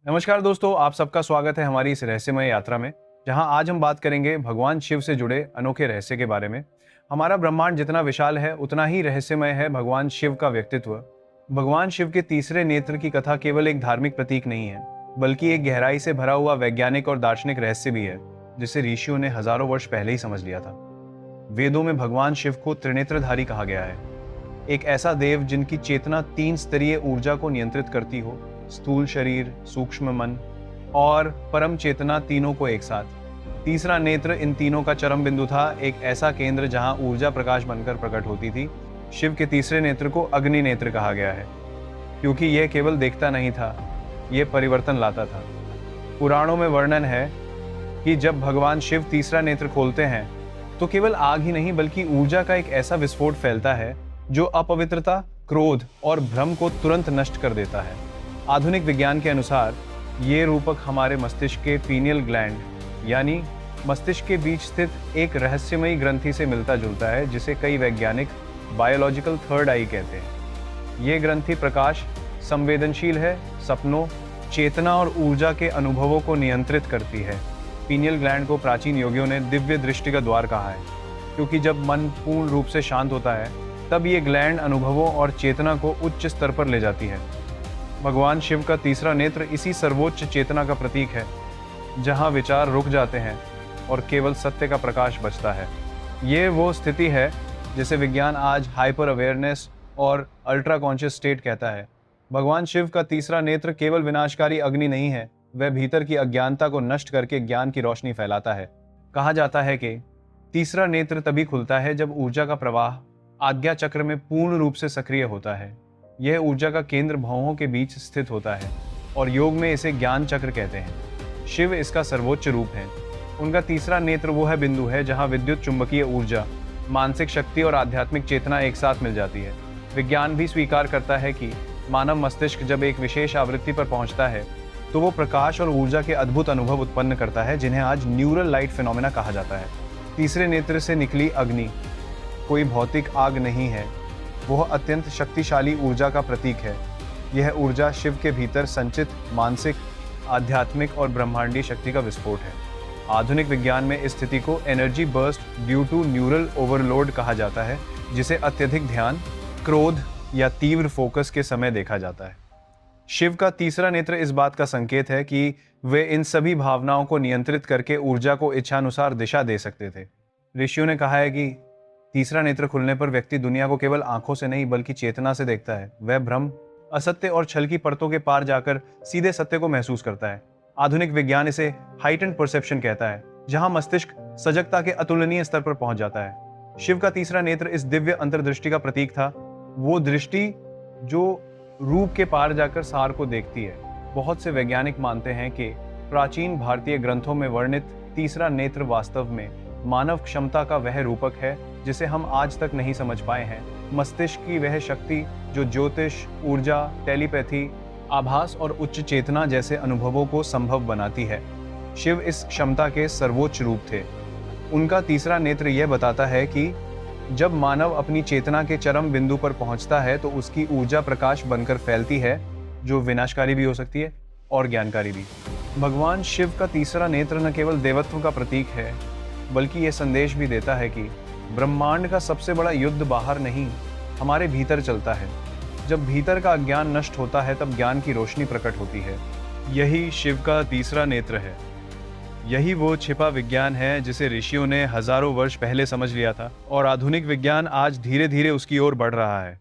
नमस्कार दोस्तों, आप सबका स्वागत है हमारी इस रहस्यमय यात्रा में, जहां आज हम बात करेंगे भगवान शिव से जुड़े अनोखे रहस्य के बारे में। हमारा ब्रह्मांड जितना विशाल है, उतना ही रहस्यमय है भगवान शिव का व्यक्तित्व। भगवान शिव के तीसरे नेत्र की कथा केवल एक धार्मिक प्रतीक नहीं है, बल्कि एक गहराई से भरा हुआ वैज्ञानिक और दार्शनिक रहस्य भी है, जिसे ऋषियों ने हजारों वर्ष पहले ही समझ लिया था। वेदों में भगवान शिव को त्रिनेत्रधारी कहा गया है, एक ऐसा देव जिनकी चेतना 3 स्तरीय ऊर्जा को नियंत्रित करती हो, स्थूल शरीर, सूक्ष्म मन और परम चेतना, तीनों को एक साथ। तीसरा नेत्र इन तीनों का चरम बिंदु था, एक ऐसा केंद्र जहां ऊर्जा प्रकाश बनकर प्रकट होती थी। शिव के तीसरे नेत्र को अग्नि नेत्र कहा गया है, क्योंकि यह केवल देखता नहीं था, यह परिवर्तन लाता था। पुराणों में वर्णन है कि जब भगवान शिव तीसरा नेत्र खोलते हैं तो केवल आग ही नहीं, बल्कि ऊर्जा का एक ऐसा विस्फोट फैलता है जो अपवित्रता, क्रोध और भ्रम को तुरंत नष्ट कर देता है। आधुनिक विज्ञान के अनुसार ये रूपक हमारे मस्तिष्क के पीनियल ग्लैंड यानी मस्तिष्क के बीच स्थित एक रहस्यमयी ग्रंथि से मिलता जुलता है, जिसे कई वैज्ञानिक बायोलॉजिकल थर्ड आई कहते हैं। ये ग्रंथि प्रकाश संवेदनशील है, सपनों, चेतना और ऊर्जा के अनुभवों को नियंत्रित करती है। पीनियल ग्लैंड को प्राचीन योगियों ने दिव्य दृष्टि का द्वार कहा है, क्योंकि जब मन पूर्ण रूप से शांत होता है तब ये ग्लैंड अनुभवों और चेतना को उच्च स्तर पर ले जाती है। भगवान शिव का तीसरा नेत्र इसी सर्वोच्च चेतना का प्रतीक है, जहां विचार रुक जाते हैं और केवल सत्य का प्रकाश बचता है। ये वो स्थिति है जिसे विज्ञान आज हाइपर अवेयरनेस और अल्ट्रा कॉन्शियस स्टेट कहता है। भगवान शिव का तीसरा नेत्र केवल विनाशकारी अग्नि नहीं है, वह भीतर की अज्ञानता को नष्ट करके ज्ञान की रोशनी फैलाता है। कहा जाता है कि तीसरा नेत्र तभी खुलता है जब ऊर्जा का प्रवाह आज्ञा चक्र में पूर्ण रूप से सक्रिय होता है। यह ऊर्जा का केंद्र भौहों के बीच स्थित होता है और योग में इसे ज्ञान चक्र कहते हैं। शिव इसका सर्वोच्च रूप है। उनका तीसरा नेत्र वो है बिंदु है जहां विद्युत चुंबकीय ऊर्जा, मानसिक शक्ति और आध्यात्मिक चेतना एक साथ मिल जाती है। विज्ञान भी स्वीकार करता है कि मानव मस्तिष्क जब एक विशेष आवृत्ति पर पहुंचता है तो वो प्रकाश और ऊर्जा के अद्भुत अनुभव उत्पन्न करता है, जिन्हें आज न्यूरल लाइट फिनोमेना कहा जाता है। तीसरे नेत्र से निकली अग्नि कोई भौतिक आग नहीं है, वह अत्यंत शक्तिशाली ऊर्जा का प्रतीक है। यह ऊर्जा शिव के भीतर संचित मानसिक, आध्यात्मिक और ब्रह्मांडीय शक्ति का विस्फोट है। आधुनिक विज्ञान में इस स्थिति को energy burst due to neural overload कहा जाता है, जिसे अत्यधिक ध्यान, क्रोध या तीव्र फोकस के समय देखा जाता है। शिव का तीसरा नेत्र इस बात का संकेत है कि वे इन सभी भावनाओं को नियंत्रित करके ऊर्जा को इच्छानुसार दिशा दे सकते थे। ऋषियों ने कहा है कि तीसरा नेत्र खुलने पर व्यक्ति दुनिया को केवल आंखों से नहीं, बल्कि चेतना से देखता है। वह भ्रम, असत्य और छल की परतों के पार जाकर सीधे सत्य को महसूस करता है। आधुनिक विज्ञान इसे हाइटेंड परसेप्शन कहता है, जहां मस्तिष्क सजगता के अतुलनीय स्तर पर पहुंच जाता है। शिव का तीसरा नेत्र इस दिव्य अंतर्दृष्टि का प्रतीक था, वो दृष्टि जो रूप के पार जाकर सार को देखती है। बहुत से वैज्ञानिक मानते हैं कि प्राचीन भारतीय ग्रंथों में वर्णित तीसरा नेत्र वास्तव में मानव क्षमता का वह रूपक है जिसे हम आज तक नहीं समझ पाए हैं। मस्तिष्क की वह शक्ति जो ज्योतिष, ऊर्जा, टेलीपैथी, आभास और उच्च चेतना जैसे अनुभवों को संभव बनाती है। शिव इस क्षमता के सर्वोच्च रूप थे। उनका तीसरा नेत्र यह बताता है कि जब मानव अपनी चेतना के चरम बिंदु पर पहुंचता है तो उसकी ऊर्जा प्रकाश बनकर फैलती है, जो विनाशकारी भी हो सकती है और ज्ञानकारी भी। भगवान शिव का तीसरा नेत्र न केवल देवत्व का प्रतीक है, बल्कि यह संदेश भी देता है कि ब्रह्मांड का सबसे बड़ा युद्ध बाहर नहीं, हमारे भीतर चलता है। जब भीतर का अज्ञान नष्ट होता है तब ज्ञान की रोशनी प्रकट होती है। यही शिव का तीसरा नेत्र है। यही वो छिपा विज्ञान है जिसे ऋषियों ने हजारों वर्ष पहले समझ लिया था और आधुनिक विज्ञान आज धीरे धीरे उसकी ओर बढ़ रहा है।